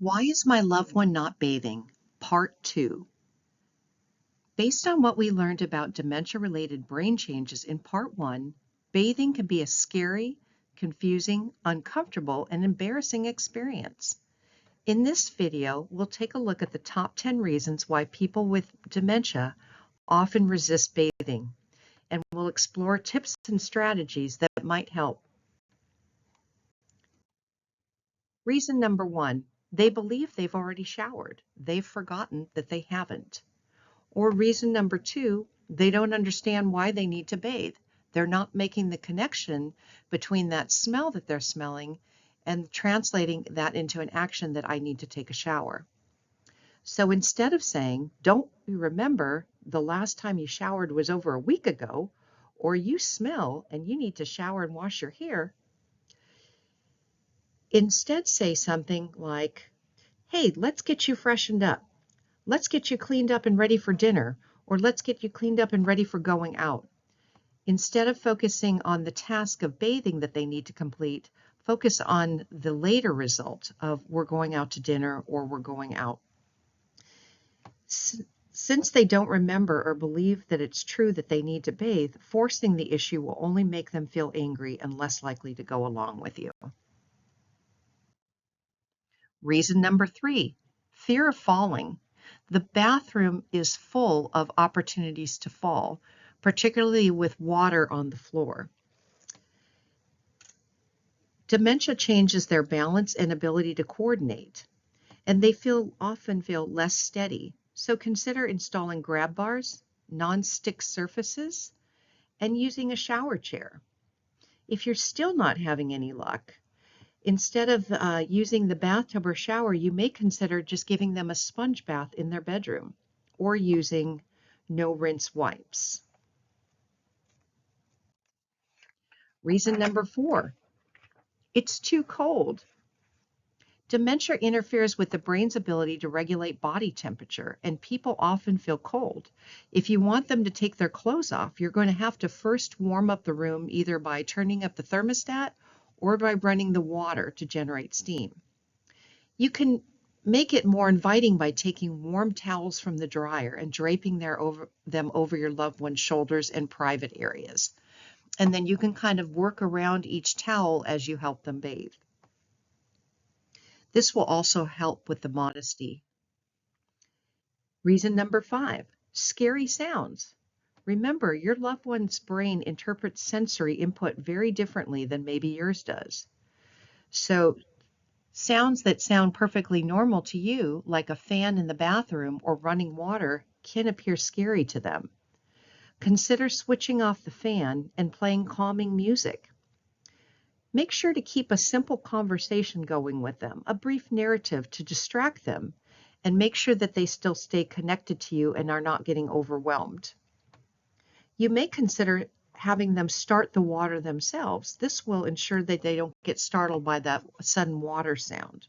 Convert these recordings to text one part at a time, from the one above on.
Why is my loved one not bathing? Part 2. Based on what we learned about dementia-related brain changes in Part 1, bathing can be a scary, confusing, uncomfortable, and embarrassing experience. In this video, we'll take a look at the top 10 reasons why people with dementia often resist bathing, and we'll explore tips and strategies that might help. Reason number 1, they believe they've already showered. They've forgotten that they haven't. Or reason number 2, they don't understand why they need to bathe. They're not making the connection between that smell that they're smelling and translating that into an action that I need to take a shower. So instead of saying, don't you remember the last time you showered was over a week ago, or you smell and you need to shower and wash your hair, instead say something like, hey, let's get you freshened up. Let's get you cleaned up and ready for dinner, or let's get you cleaned up and ready for going out. Instead of focusing on the task of bathing that they need to complete, focus on the later result of we're going out to dinner or we're going out. Since they don't remember or believe that it's true that they need to bathe, forcing the issue will only make them feel angry and less likely to go along with you. Reason number 3, fear of falling. The bathroom is full of opportunities to fall, particularly with water on the floor. Dementia changes their balance and ability to coordinate, and they often feel less steady. So consider installing grab bars, non-stick surfaces, and using a shower chair. If you're still not having any luck, instead of using the bathtub or shower, you may consider just giving them a sponge bath in their bedroom or using no rinse wipes. Reason number 4, it's too cold. Dementia interferes with the brain's ability to regulate body temperature, and people often feel cold. If you want them to take their clothes off, you're going to have to first warm up the room either by turning up the thermostat or by running the water to generate steam. You can make it more inviting by taking warm towels from the dryer and draping them over your loved one's shoulders and private areas. And then you can kind of work around each towel as you help them bathe. This will also help with the modesty. Reason number 5, scary sounds. Remember, your loved one's brain interprets sensory input very differently than maybe yours does. So sounds that sound perfectly normal to you, like a fan in the bathroom or running water, can appear scary to them. Consider switching off the fan and playing calming music. Make sure to keep a simple conversation going with them, a brief narrative to distract them, and make sure that they still stay connected to you and are not getting overwhelmed. You may consider having them start the water themselves. This will ensure that they don't get startled by that sudden water sound.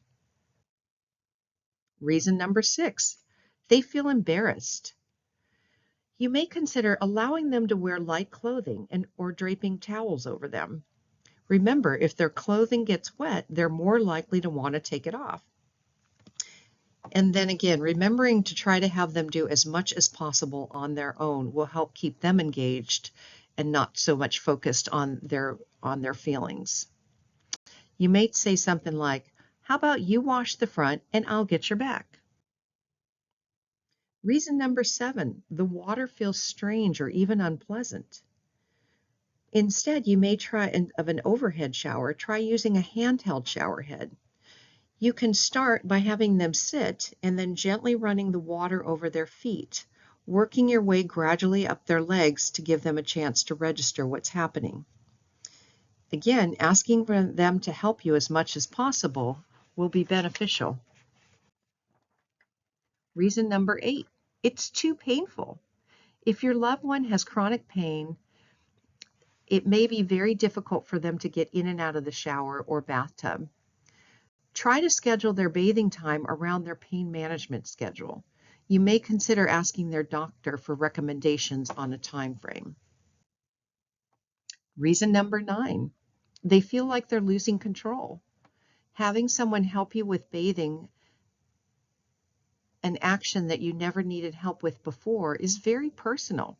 Reason number 6, they feel embarrassed. You may consider allowing them to wear light clothing or draping towels over them. Remember, if their clothing gets wet, they're more likely to want to take it off. And then again, remembering to try to have them do as much as possible on their own will help keep them engaged and not so much focused on their feelings. You may say something like, how about you wash the front and I'll get your back? Reason number 7, the water feels strange or even unpleasant. Instead, you may try of an overhead shower, try using a handheld shower head. You can start by having them sit and then gently running the water over their feet, working your way gradually up their legs to give them a chance to register what's happening. Again, asking for them to help you as much as possible will be beneficial. Reason number 8, it's too painful. If your loved one has chronic pain, it may be very difficult for them to get in and out of the shower or bathtub. Try to schedule their bathing time around their pain management schedule. You may consider asking their doctor for recommendations on a time frame. Reason number 9, they feel like they're losing control. Having someone help you with bathing an action that you never needed help with before is very personal.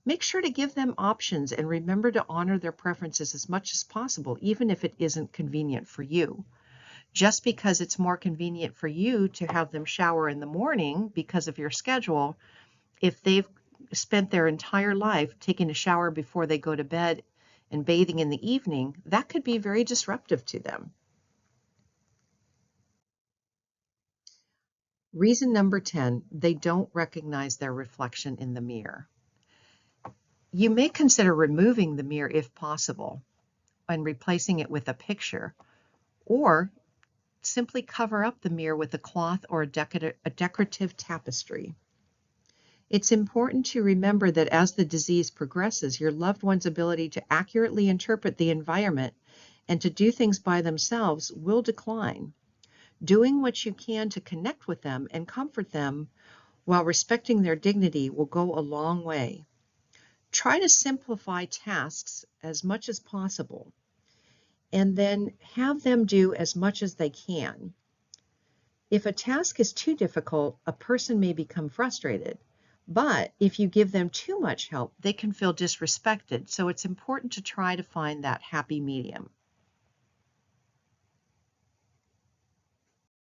Make sure to give them options and remember to honor their preferences as much as possible, even if it isn't convenient for you. Just because it's more convenient for you to have them shower in the morning because of your schedule, if they've spent their entire life taking a shower before they go to bed and bathing in the evening, that could be very disruptive to them. Reason number 10, they don't recognize their reflection in the mirror. You may consider removing the mirror if possible and replacing it with a picture, or simply cover up the mirror with a cloth or a decorative tapestry. It's important to remember that as the disease progresses, your loved one's ability to accurately interpret the environment and to do things by themselves will decline. Doing what you can to connect with them and comfort them while respecting their dignity will go a long way. Try to simplify tasks as much as possible, and then have them do as much as they can. If a task is too difficult, a person may become frustrated. But if you give them too much help, they can feel disrespected. So it's important to try to find that happy medium.